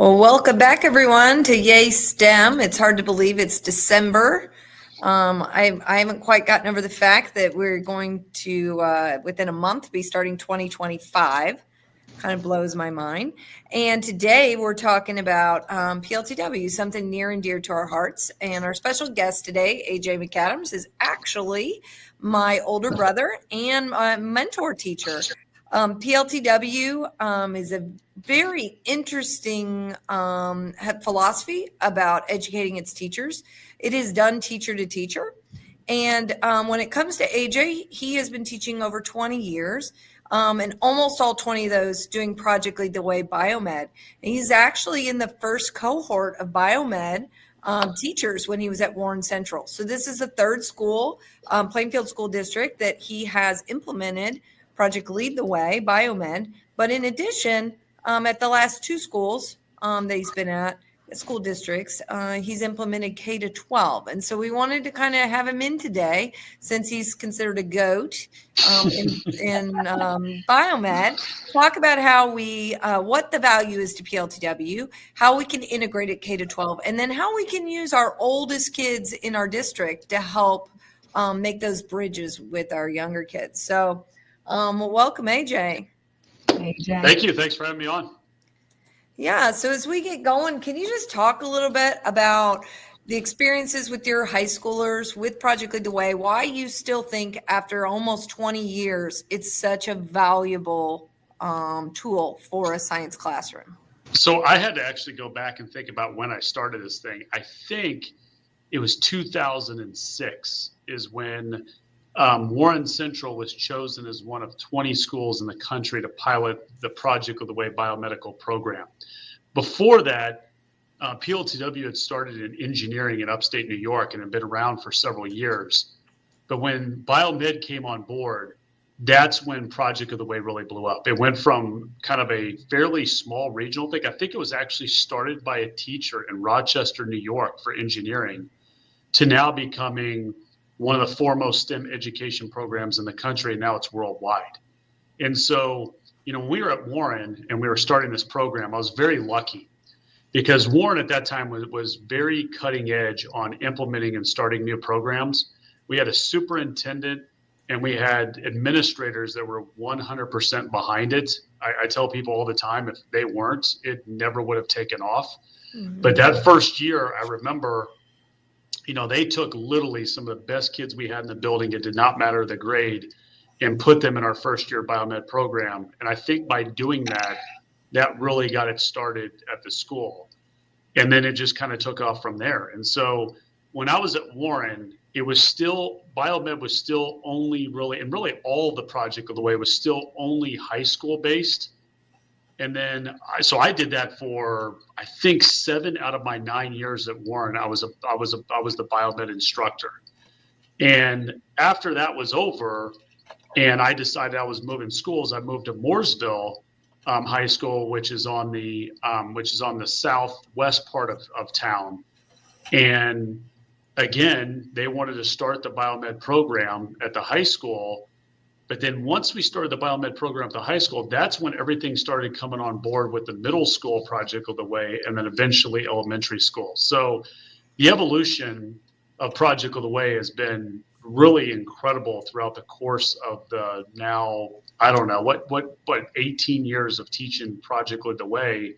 Well, welcome back, everyone, to YaySTEM. It's hard to believe it's December. I haven't quite gotten over the fact that we're going to, within a month, be starting 2025. Kind of blows my mind. And today we're talking about PLTW, something near and dear to our hearts. And our special guest today, AJ McAdams, is actually my older brother and my mentor teacher. PLTW is a very interesting philosophy about educating its teachers. It is done teacher to teacher. And when it comes to AJ, he has been teaching over 20 years. And almost all 20 of those doing Project Lead the Way Biomed. And he's actually in the first cohort of Biomed teachers when he was at Warren Central. So this is the third school, Plainfield School District, that he has implemented Project Lead the Way Biomed. But in addition, at the last two schools that he's been at, school districts, he's implemented K-12. And so we wanted to kind of have him in today, since he's considered a GOAT in Biomed, talk about how we, what the value is to PLTW, how we can integrate it K-12, and then how we can use our oldest kids in our district to help make those bridges with our younger kids. So welcome, AJ. Thank you. Thanks for having me on. Yeah. So as we get going, can you just talk a little bit about the experiences with your high schoolers with Project Lead the Way, why you still think after almost 20 years, it's such a valuable tool for a science classroom? So I had to actually go back and think about when I started this thing. I think it was 2006 is when Warren Central was chosen as one of 20 schools in the country to pilot the Project Lead the Way biomedical program. Before that, PLTW had started in engineering in upstate New York and had been around for several years. But when Biomed came on board, that's when Project Lead the Way really blew up. It went from kind of a fairly small regional thing. I think it was actually started by a teacher in Rochester, New York for engineering, to now becoming one of the foremost STEM education programs in the country, and now it's worldwide. And so, when we were at Warren and we were starting this program, I was very lucky because Warren at that time was very cutting edge on implementing and starting new programs. We had a superintendent and we had administrators that were 100% behind it. I tell people all the time, if they weren't, it never would have taken off. Mm-hmm. But that first year, I remember, they took literally some of the best kids we had in the building. It did not matter the grade, and put them in our first year biomed program. And I think by doing that, that really got it started at the school. And then it just kind of took off from there. And so when I was at Warren, it was still, biomed was still only really, and really all the Project Lead the Way was still only high school based. And then, so I did that for, I think 7 out of my 9 years at Warren. I was the biomed instructor. And after that was over, and I decided I was moving schools, I moved to Mooresville High School, which is on the southwest part of town. And again, they wanted to start the biomed program at the high school. But then once we started the biomed program at the high school, that's when everything started coming on board with the middle school Project Lead the Way, and then eventually elementary school. So the evolution of Project Lead the Way has been really incredible throughout the course of the now, I don't know, what 18 years of teaching Project Lead the Way,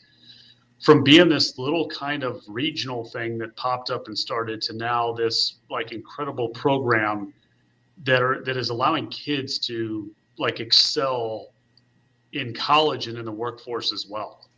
from being this little kind of regional thing that popped up and started to now this like incredible program that is allowing kids to like excel in college and in the workforce as well.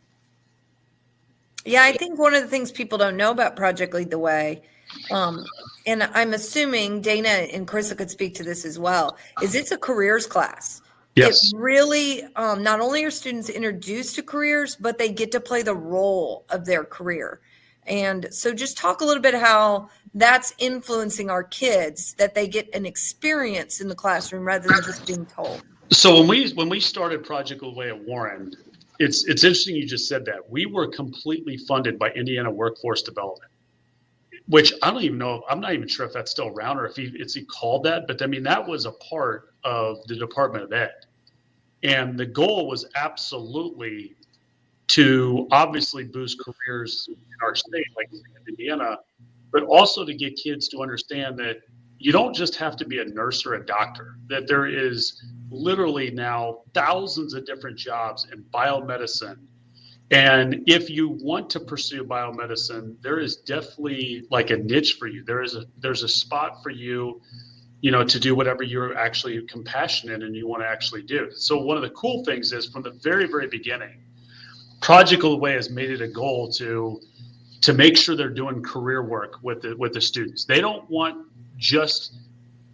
Yeah, I think one of the things people don't know about Project Lead the Way, and I'm assuming Dayna and Karisa could speak to this as well, is it's a careers class. Yes. It really, not only are students introduced to careers, but they get to play the role of their career. And so just talk a little bit how that's influencing our kids, that they get an experience in the classroom rather than just being told. So when we started Project Lead the Way at Warren, it's interesting you just said that. We were completely funded by Indiana Workforce Development, which I don't even know, I'm not even sure if that's still around or if it's called that, but I mean, that was a part of the Department of Ed. And the goal was absolutely to obviously boost careers in our state, like in Indiana, but also to get kids to understand that you don't just have to be a nurse or a doctor, that there is literally now thousands of different jobs in biomedicine. And if you want to pursue biomedicine, there is definitely like a niche for you. There's a spot for you, to do whatever you're actually compassionate and you want to actually do. So one of the cool things is from the very, very beginning, Project of the Way has made it a goal to make sure they're doing career work with the students. They don't want just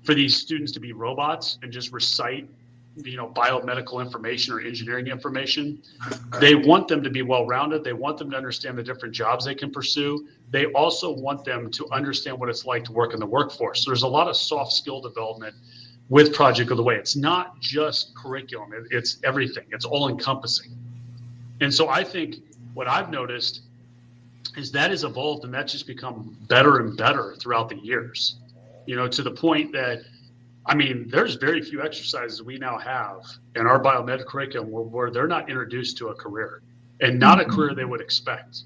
for these students to be robots and just recite, biomedical information or engineering information. They want them to be well-rounded. They want them to understand the different jobs they can pursue. They also want them to understand what it's like to work in the workforce. So there's a lot of soft skill development with Project of the Way. It's not just curriculum. It's everything. It's all encompassing. And so I think what I've noticed is that has evolved and that's just become better and better throughout the years, to the point that, there's very few exercises we now have in our biomed curriculum where they're not introduced to a career and not a career they would expect.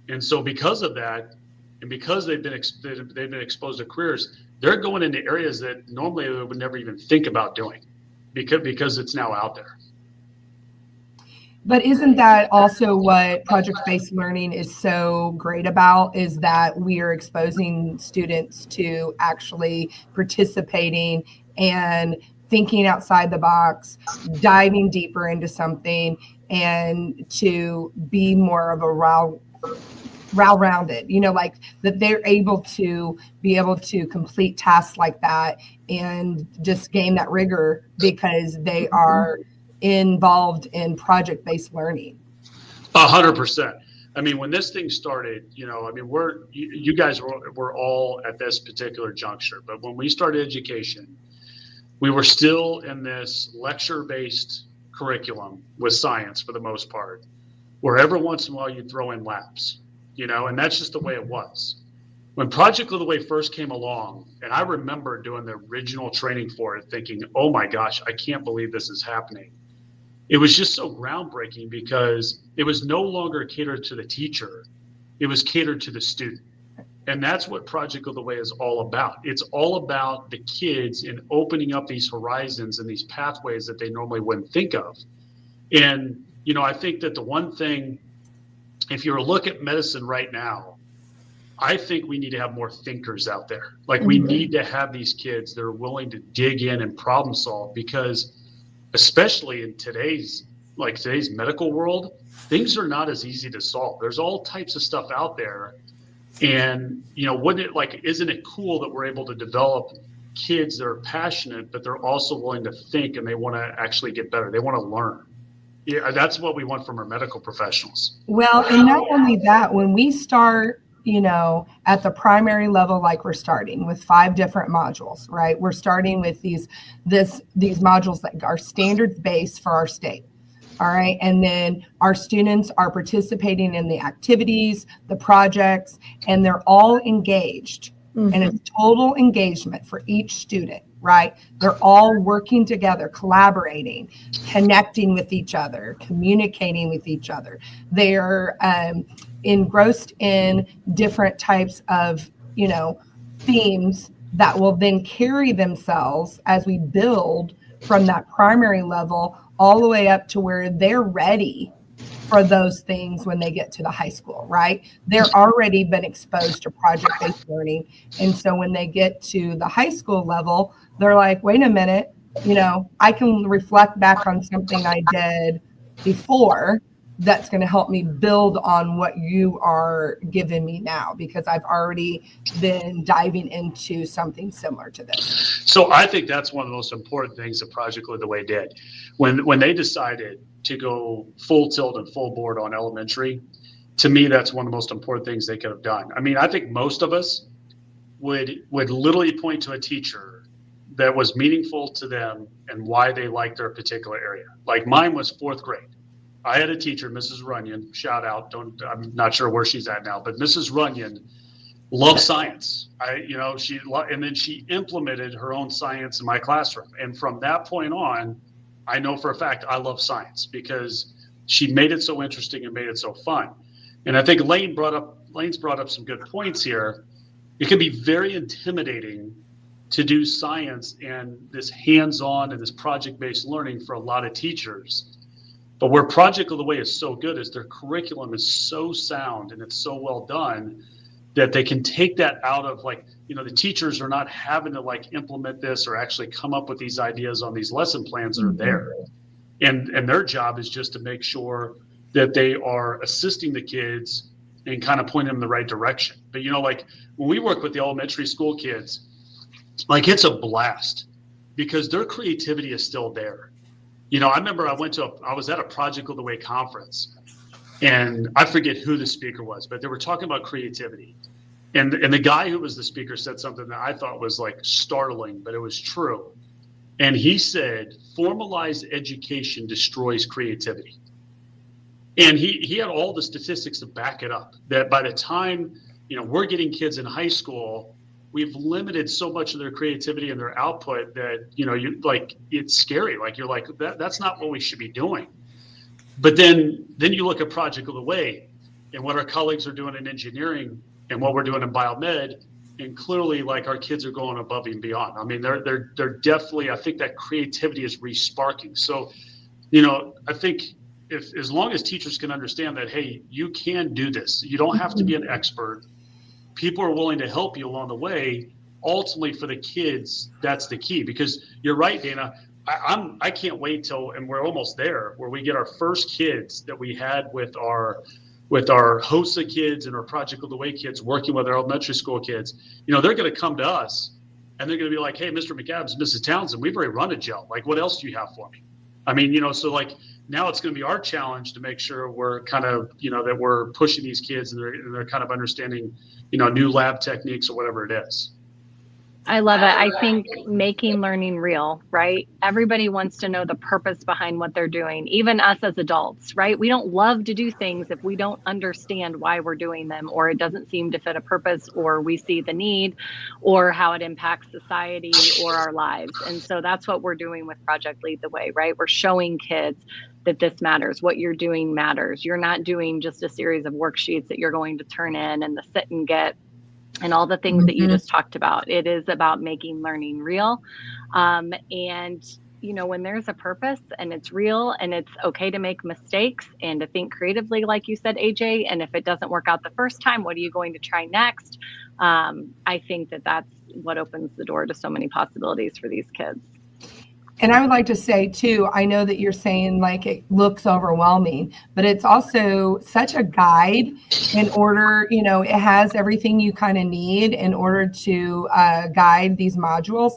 And so because of that, and because they've been exposed to careers, they're going into areas that normally they would never even think about doing because it's now out there. But isn't that also what project-based learning is so great about, is that we are exposing students to actually participating and thinking outside the box, diving deeper into something, and to be more of a well-rounded, like that they're able to complete tasks like that and just gain that rigor because they are involved in project-based learning. 100%. When this thing started, you guys were all at this particular juncture, but when we started education, we were still in this lecture-based curriculum with science for the most part, where every once in a while you throw in labs, and that's just the way it was. When Project of the Way first came along, and I remember doing the original training for it, thinking, oh my gosh, I can't believe this is happening. It was just so groundbreaking because it was no longer catered to the teacher. It was catered to the student. And that's what Project of the Way is all about. It's all about the kids and opening up these horizons and these pathways that they normally wouldn't think of. And, I think that the one thing, if you look at medicine right now, I think we need to have more thinkers out there. Like we need to have these kids that are willing to dig in and problem solve, because especially in today's medical world, things are not as easy to solve. There's all types of stuff out there. And, isn't it cool that we're able to develop kids that are passionate, but they're also willing to think and they want to actually get better. They want to learn. Yeah, that's what we want from our medical professionals. Well, and not only that, when we start, at the primary level, like we're starting with 5 different modules, right? We're starting with these modules that are standards based for our state. All right. And then our students are participating in the activities, the projects, and they're all engaged. Mm-hmm. And it's total engagement for each student, right? They're all working together, collaborating, connecting with each other, communicating with each other. They're engrossed in different types of, themes that will then carry themselves as we build from that primary level all the way up to where they're ready for those things when they get to the high school, right? They're already been exposed to project-based learning. And so when they get to the high school level, they're like, wait a minute, I can reflect back on something I did before that's going to help me build on what you are giving me now, because I've already been diving into something similar to this. So I think that's one of the most important things that Project Lead the Way did. When they decided to go full tilt and full board on elementary, to me, that's one of the most important things they could have done. I think most of us would literally point to a teacher that was meaningful to them and why they liked their particular area. Like mine was 4th grade. I had a teacher, Mrs. Runyon, shout out. I'm not sure where she's at now, but Mrs. Runyon loved science. She implemented her own science in my classroom. And from that point on, I know for a fact I love science because she made it so interesting and made it so fun. And I think Lane's brought up some good points here. It can be very intimidating to do science and this hands-on and this project-based learning for a lot of teachers. But where Project of the Way is so good is their curriculum is so sound and it's so well done that they can take that out of, like, you know, the teachers are not having to like implement this or actually come up with these ideas on these lesson plans that are there. And their job is just to make sure that they are assisting the kids and kind of pointing them in the right direction. But, you know, like when we work with the elementary school kids, like it's a blast because their creativity is still there. You know, I remember I was at a Project of the Way conference, and I forget who the speaker was, but they were talking about creativity. And the guy who was the speaker said something that I thought was like startling, but it was true. And he said, formalized education destroys creativity. And he had all the statistics to back it up, that by the time, you know, we're getting kids in high school, we've limited so much of their creativity and their output that, you know, you like, it's scary. Like, you're like, that's not what we should be doing. But then you look at Project of the Way and what our colleagues are doing in engineering and what we're doing in biomed, and clearly, like, our kids are going above and beyond. I mean, they're definitely, I think that creativity is re-sparking. So, you know, I think if, as long as teachers can understand that, hey, you can do this, you don't have to be an expert. People are willing to help you along the way. Ultimately, for the kids, that's the key. Because you're right, Dayna. I can't wait till, and we're almost there, where we get our first kids that we had with our HOSA kids and our Project of the Way kids working with our elementary school kids. You know, they're going to come to us and they're going to be like, hey, Mr. McAdams, Mrs. Townsend, we've already run a gel. Like, what else do you have for me? I mean, you know, so like now it's going to be our challenge to make sure we're kind of, you know, that we're pushing these kids and they're kind of understanding, you know, new lab techniques or whatever it is. I love it. I think making learning real, right? Everybody wants to know the purpose behind what they're doing, even us as adults, right? We don't love to do things if we don't understand why we're doing them, or it doesn't seem to fit a purpose, or we see the need, or how it impacts society or our lives. And so that's what we're doing with Project Lead the Way, right? We're showing kids that this matters. What you're doing matters. You're not doing just a series of worksheets that you're going to turn in and the sit and get and all the things that you just talked about. It is about making learning real. And, you know, when there's a purpose and it's real and it's okay to make mistakes and to think creatively, like you said, AJ, and if it doesn't work out the first time, what are you going to try next? I think that that's what opens the door to so many possibilities for these kids. And I would like to say too, I know that you're saying like it looks overwhelming, but it's also such a guide in order, you know, it has everything you kind of need in order to guide these modules.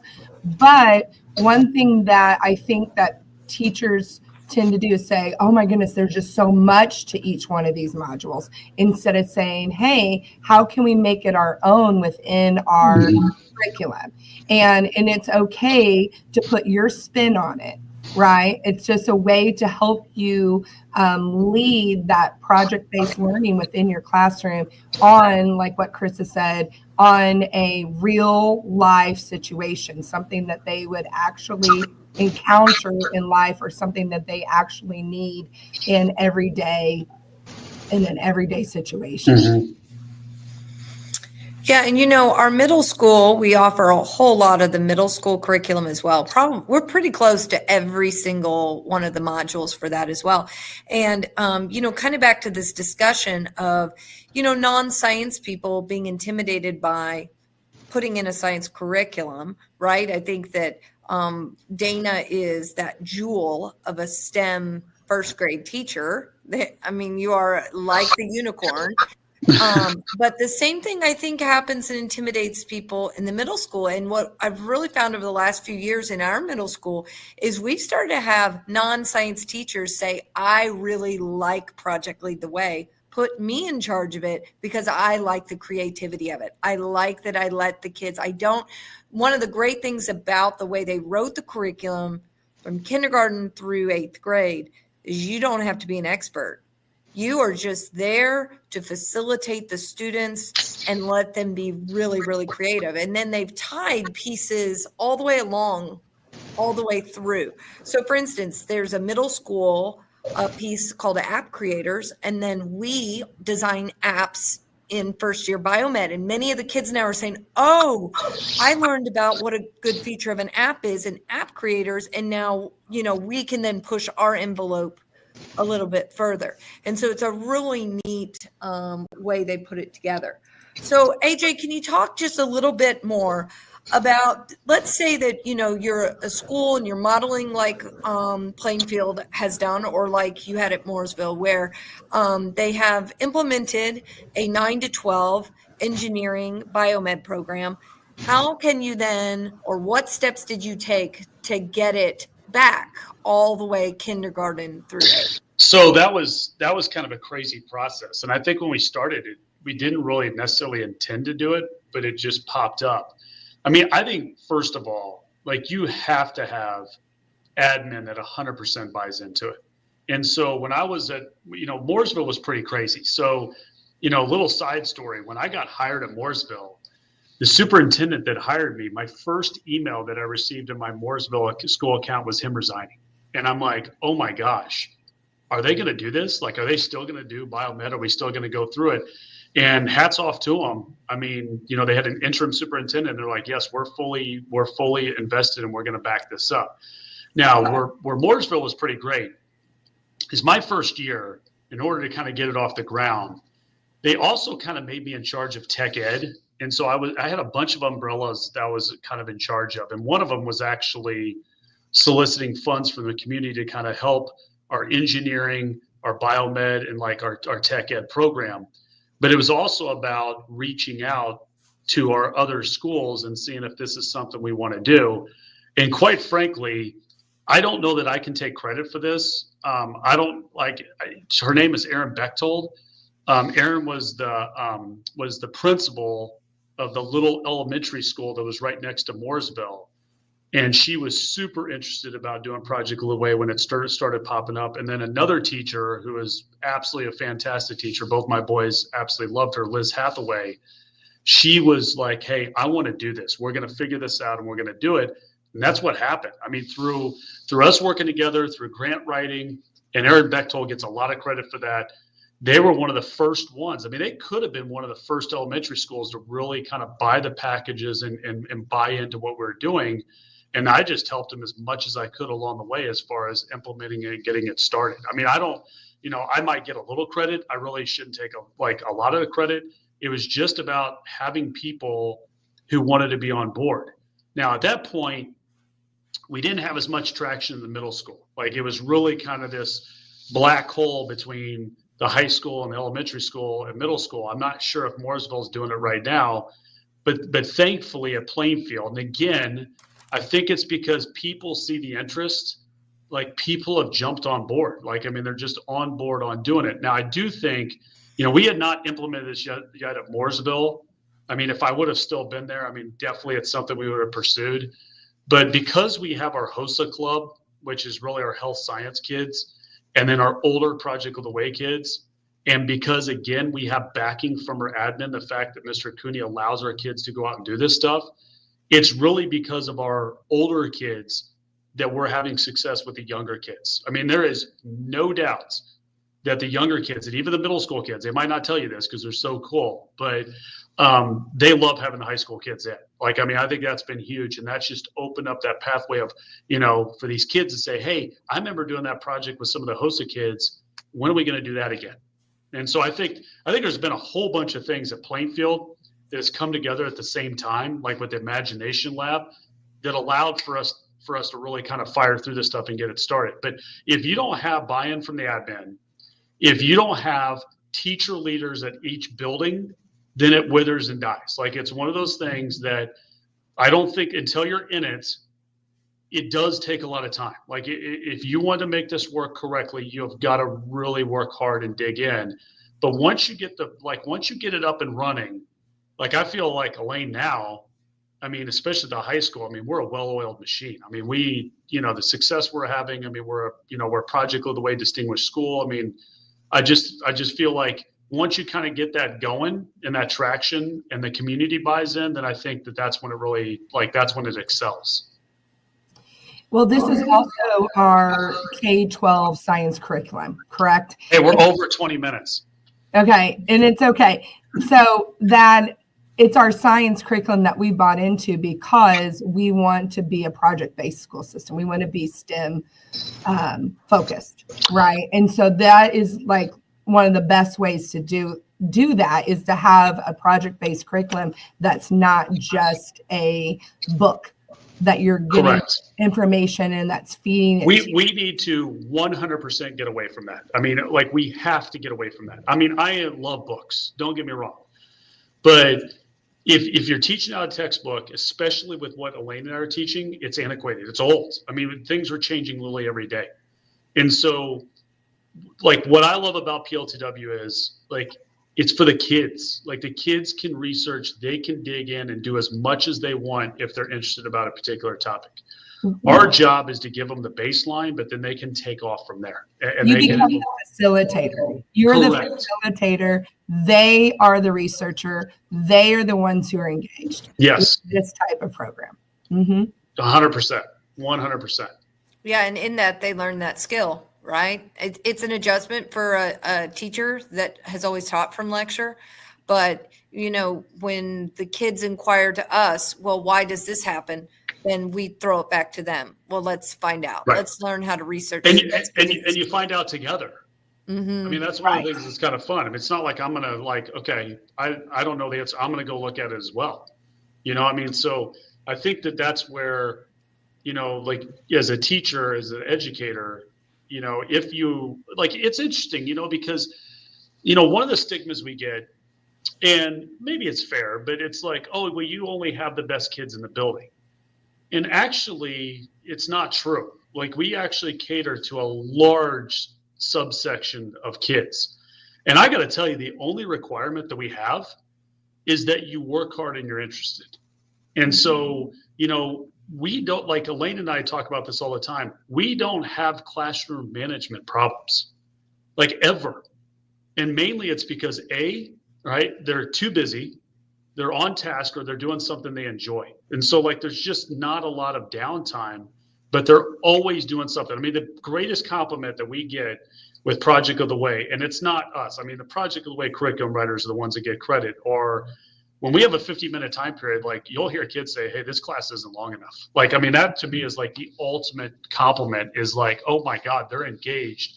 But one thing that I think that teachers tend to do is say, oh my goodness, there's just so much to each one of these modules, instead of saying, hey, how can we make it our own within our curriculum? And it's okay to put your spin on it, right? It's just a way to help you lead that project-based learning within your classroom on, like what Karisa said, on a real life situation, something that they would actually encounter in life, or something that they actually need in an everyday situation. Yeah, and you know, our middle school, we offer a whole lot of the middle school curriculum as well. We're pretty close to every single one of the modules for that as well. And, you know, kind of back to this discussion of, you know, non-science people being intimidated by putting in a science curriculum, right? I think that Dayna is that jewel of a STEM first grade teacher. I mean, you are like the unicorn. But the same thing I think happens and intimidates people in the middle school. And what I've really found over the last few years in our middle school is we've started to have non-science teachers say, I really like Project Lead the Way. Put me in charge of it because I like the creativity of it. I like that I let the kids, one of the great things about the way they wrote the curriculum from kindergarten through 8th grade is you don't have to be an expert. You are just there to facilitate the students and let them be really, really creative. And then they've tied pieces all the way along, all the way through. So for instance, there's a middle school a piece called App Creators, and then we design apps in first year biomed. And many of the kids now are saying, oh, I learned about what a good feature of an app is in App Creators, and now, we can then push our envelope a little bit further. And so it's a really neat way they put it together. So AJ, can you talk just a little bit more about, let's say that, you're a school and you're modeling like Plainfield has done, or like you had at Mooresville, where they have implemented a 9 to 12 engineering biomed program. How can you then, or what steps did you take to get it back all the way kindergarten through 8? So that was kind of a crazy process. And I think when we started it, we didn't really necessarily intend to do it, but it just popped up. I mean, I think, first of all, like, you have to have admin that 100% buys into it. And so when I was at, Mooresville was pretty crazy. So, little side story, when I got hired at Mooresville, the superintendent that hired me, my first email that I received in my Mooresville school account was him resigning. And I'm like, oh my gosh, are they going to do this? Like, are they still going to do biomed? Are we still going to go through it? And hats off to them. I mean, they had an interim superintendent. They're like, yes, we're fully invested, and we're going to back this up. Now, where Mooresville was pretty great is my first year, in order to kind of get it off the ground, they also kind of made me in charge of tech ed. And so I had a bunch of umbrellas that I was kind of in charge of. And one of them was actually soliciting funds from the community to kind of help our engineering, our biomed, and like our tech ed program. But it was also about reaching out to our other schools and seeing if this is something we want to do. And quite frankly, I don't know that I can take credit for this. Her name is Erin Bechtold. Erin was the principal of the little elementary school that was right next to Mooresville. And she was super interested about doing Project Lead the Way when it started popping up. And then another teacher who is absolutely a fantastic teacher, both my boys absolutely loved her, Liz Hathaway. She was like, hey, I want to do this. We're going to figure this out, and we're going to do it. And that's what happened. I mean, through us working together, through grant writing, and Erin Bechtold gets a lot of credit for that. They were one of the first ones. I mean, they could have been one of the first elementary schools to really kind of buy the packages and buy into what we're doing. And I just helped them as much as I could along the way as far as implementing it and getting it started. I mean, I might get a little credit. I really shouldn't take a lot of the credit. It was just about having people who wanted to be on board. Now, at that point, we didn't have as much traction in the middle school. Like, it was really kind of this black hole between the high school and the elementary school and middle school. I'm not sure if Mooresville is doing it right now, but thankfully at Plainfield, and again, I think it's because people see the interest, like, people have jumped on board. Like, I mean, they're just on board on doing it. Now, I do think, we had not implemented this yet at Mooresville. I mean, if I would have still been there, I mean, definitely it's something we would have pursued. But because we have our HOSA club, which is really our health science kids, and then our older Project of the Way kids, and because, again, we have backing from our admin, the fact that Mr. Cooney allows our kids to go out and do this stuff, it's really because of our older kids that we're having success with the younger kids. I mean, there is no doubt that the younger kids, and even the middle school kids, they might not tell you this because they're so cool, but they love having the high school kids in. Like, I mean, I think that's been huge. And that's just opened up that pathway of, for these kids to say, hey, I remember doing that project with some of the HOSA kids. When are we going to do that again? And so I think there's been a whole bunch of things at Plainfield that has come together at the same time, like with the Imagination Lab, that allowed for us to really kind of fire through this stuff and get it started. But if you don't have buy-in from the admin, if you don't have teacher leaders at each building, then it withers and dies. Like, it's one of those things that I don't think until you're in it, it does take a lot of time. Like, if you want to make this work correctly, you've got to really work hard and dig in. But once you get it up and running, like, I feel like Elaine now, I mean, especially the high school, I mean, we're a well-oiled machine. I mean, the success we're having, I mean, we're Project Lead the Way distinguished school. I mean, I just feel like once you kind of get that going and that traction and the community buys in, then I think that's when it really, that's when it excels. Well, this is also our K-12 science curriculum, correct? Hey, we're over 20 minutes. Okay, and it's okay. So that it's our science curriculum that we bought into because we want to be a project-based school system. We want to be STEM focused, right? And so that is like one of the best ways to do that is to have a project-based curriculum that's not just a book that you're getting Correct. information and that's feeding it. We need to 100% get away from that. I mean, like we have to get away from that. I mean, I love books, don't get me wrong. But if you're teaching out a textbook, especially with what Elaine and I are teaching, it's antiquated, it's old. I mean, things are changing literally every day. And so like what I love about PLTW is like, it's for the kids. Like the kids can research, they can dig in and do as much as they want if they're interested about a particular topic. Our job is to give them the baseline, but then they can take off from there. And you they become can, the facilitator. You're Correct. the facilitator. They are the researcher. They are the ones who are engaged. Yes. With this type of program. Mm-hmm. 100%. 100%. Yeah, and in that they learn that skill, right? It's an adjustment for a teacher that has always taught from lecture. But, you know, when the kids inquire to us, well, why does this happen? Then we throw it back to them. Well, let's find out. Right. Let's learn how to research. And you find out together. Mm-hmm. I mean, that's one of the things that's kind of fun. I mean, it's not like I'm going to like, okay, I don't know the answer. I'm going to go look at it as well. You know, I mean, so I think that's where, you know, like as a teacher, as an educator, you know, if you like, it's interesting, you know, because, you know, one of the stigmas we get, and maybe it's fair, but it's like, oh, well, you only have the best kids in the building. And actually, it's not true. Like we actually cater to a large subsection of kids. And I got to tell you, the only requirement that we have is that you work hard and you're interested. And so, you know, we don't, like Elaine and I talk about this all the time. We don't have classroom management problems, like ever. And mainly it's because they're too busy, they're on task, or they're doing something they enjoy. And so like, there's just not a lot of downtime, but they're always doing something. I mean, the greatest compliment that we get with Project of the Way, and it's not us. I mean, the Project of the Way curriculum writers are the ones that get credit, or when we have a 50-minute time period, like you'll hear kids say, hey, this class isn't long enough. Like, I mean, that to me is like the ultimate compliment is like, oh my God, they're engaged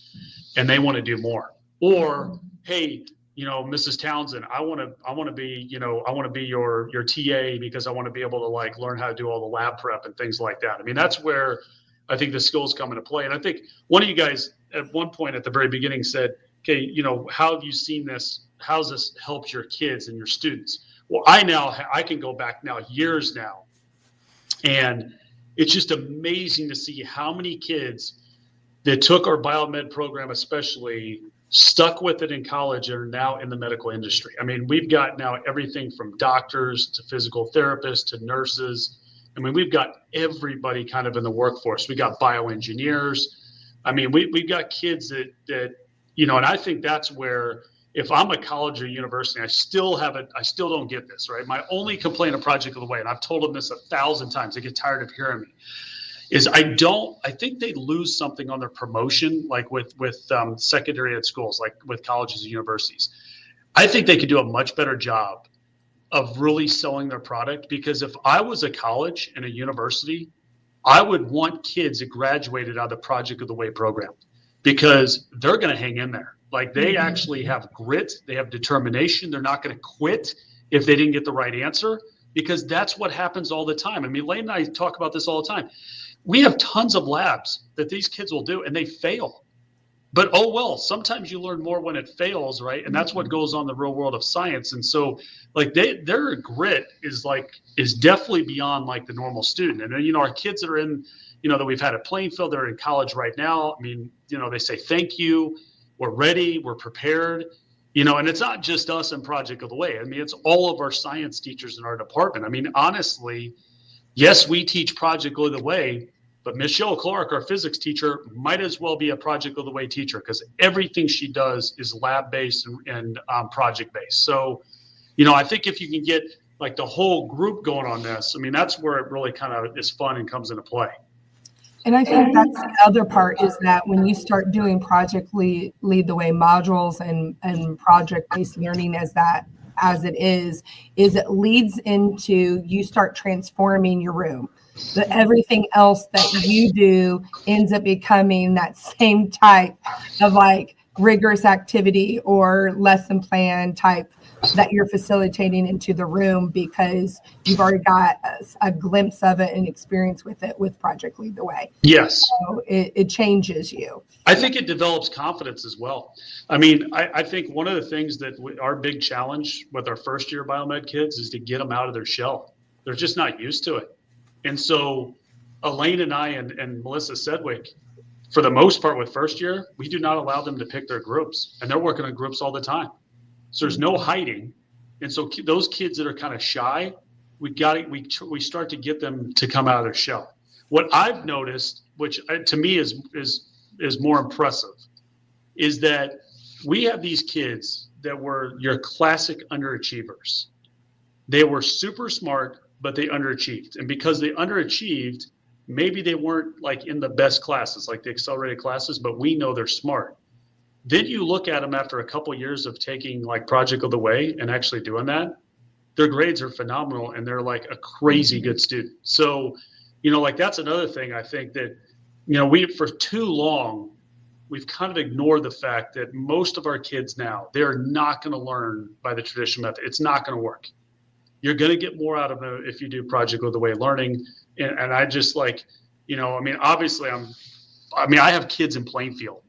and they want to do more. Or, hey, you know, Mrs. Townsend, I want to be, you know, I want to be your TA because I want to be able to like learn how to do all the lab prep and things like that. I mean, that's where I think the skills come into play. And I think one of you guys at one point at the very beginning said, okay, you know, how have you seen this? How's this helped your kids and your students? Well, I can go back now years now, and it's just amazing to see how many kids that took our biomed program, especially stuck with it in college, and are now in the medical industry. I mean, we've got now everything from doctors to physical therapists to nurses. I mean, we've got everybody kind of in the workforce. We got bioengineers. I mean, we've got kids that, you know, and I think that's where, if I'm a college or university, I still don't get this, right? My only complaint of Project of the Way, and I've told them this 1,000 times, they get tired of hearing me, is I think they lose something on their promotion, like with secondary ed schools, like with colleges and universities. I think they could do a much better job of really selling their product, because if I was a college and a university, I would want kids that graduated out of the Project of the Way program, because they're going to hang in there. Like they actually have grit, they have determination. They're not going to quit if they didn't get the right answer, because that's what happens all the time. I mean, Elaine and I talk about this all the time. We have tons of labs that these kids will do and they fail. But oh well, sometimes you learn more when it fails, right? And that's what goes on in the real world of science. And so like their grit is definitely beyond like the normal student. And then, you know, our kids that are in, you know, that we've had at Plainfield, they're in college right now. I mean, you know, they say, thank you. We're ready, we're prepared, you know, and it's not just us in Project of the Way. I mean, it's all of our science teachers in our department. I mean, honestly, yes, we teach Project of the Way, but Michelle Clark, our physics teacher, might as well be a Project of the Way teacher, because everything she does is lab-based and project-based. So, you know, I think if you can get like the whole group going on this, I mean, that's where it really kind of is fun and comes into play. And I think that's the other part, is that when you start doing project lead the way modules and project-based learning as it is it leads into, you start transforming your room. That everything else that you do ends up becoming that same type of like rigorous activity or lesson plan type that you're facilitating into the room, because you've already got a glimpse of it and experience with it with Project Lead the Way. Yes. So it changes you. I think it develops confidence as well. I mean, I think one of the things that our big challenge with our first year biomed kids is to get them out of their shell. They're just not used to it. And so Elaine and I and Melissa Sedgwick, for the most part with first year, we do not allow them to pick their groups, and they're working on groups all the time. So there's no hiding. And so those kids that are kind of shy, we start to get them to come out of their shell. What I've noticed, which to me is more impressive, is that we have these kids that were your classic underachievers. They were super smart, but they underachieved. And because they underachieved, maybe they weren't like in the best classes, like the accelerated classes, but we know they're smart. Then you look at them after a couple of years of taking like Project of the Way and actually doing that, their grades are phenomenal and they're like a crazy good student. So, like that's another thing I think that, for too long, we've kind of ignored the fact that most of our kids now, they're not going to learn by the traditional method. It's not going to work. You're going to get more out of it if you do Project of the Way learning. And I just like, obviously I have kids in Plainfield.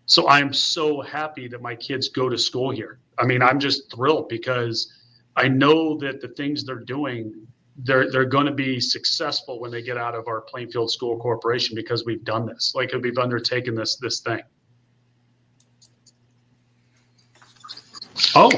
So I'm so happy that my kids go to school here. I mean, I'm just thrilled because I know that the things they're doing, they're going to be successful when they get out of our Plainfield School Corporation, because we've done this. Like we've undertaken this thing. Oh.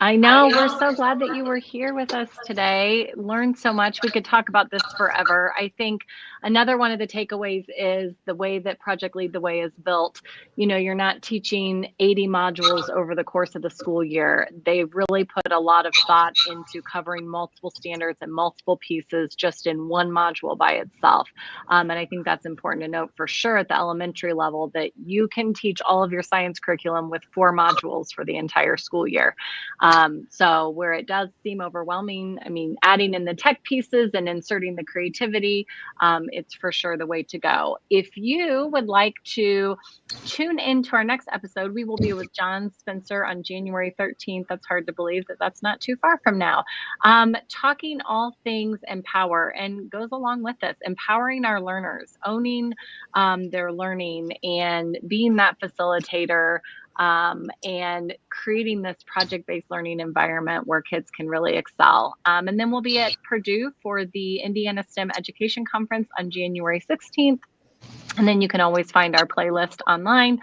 I know. We're so glad that you were here with us today. Learned so much. We could talk about this forever. I think another one of the takeaways is the way that Project Lead the Way is built. You're not teaching 80 modules over the course of the school year. They really put a lot of thought into covering multiple standards and multiple pieces just in one module by itself. And I think that's important to note for sure at the elementary level, that you can teach all of your science curriculum with 4 modules for the entire school year. So where it does seem overwhelming, adding in the tech pieces and inserting the creativity, it's for sure the way to go. If you would like to tune into our next episode, we will be with John Spencer on January 13th. That's hard to believe that that's not too far from now. Talking all things empower, and goes along with this, empowering our learners, owning their learning and being that facilitator, and creating this project-based learning environment where kids can really excel. And then we'll be at Purdue for the Indiana STEM Education Conference on January 16th. And then you can always find our playlist online.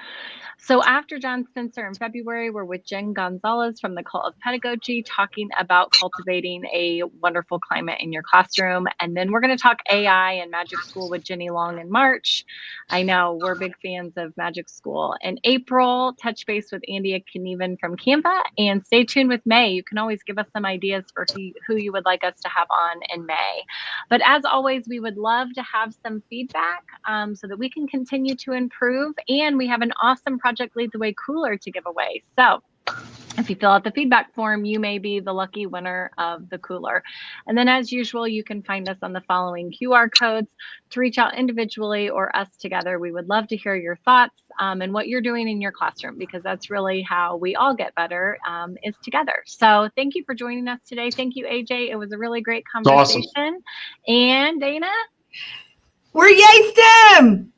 So after John Spencer in February, we're with Jen Gonzalez from the Cult of Pedagogy, talking about cultivating a wonderful climate in your classroom. And then we're going to talk AI and Magic School with Jenny Long in March. I know we're big fans of Magic School. In April, touch base with Andy Knieven from Canva, and stay tuned with May. You can always give us some ideas for who you would like us to have on in May. But as always, we would love to have some feedback so that we can continue to improve. And we have an awesome Project Lead the Way cooler to give away. So if you fill out the feedback form, you may be the lucky winner of the cooler. And then as usual, you can find us on the following QR codes to reach out individually or us together. We would love to hear your thoughts and what you're doing in your classroom, because that's really how we all get better, is together. So thank you for joining us today. Thank you, AJ. It was a really great conversation. Awesome. And Dayna? We're YaySTEM!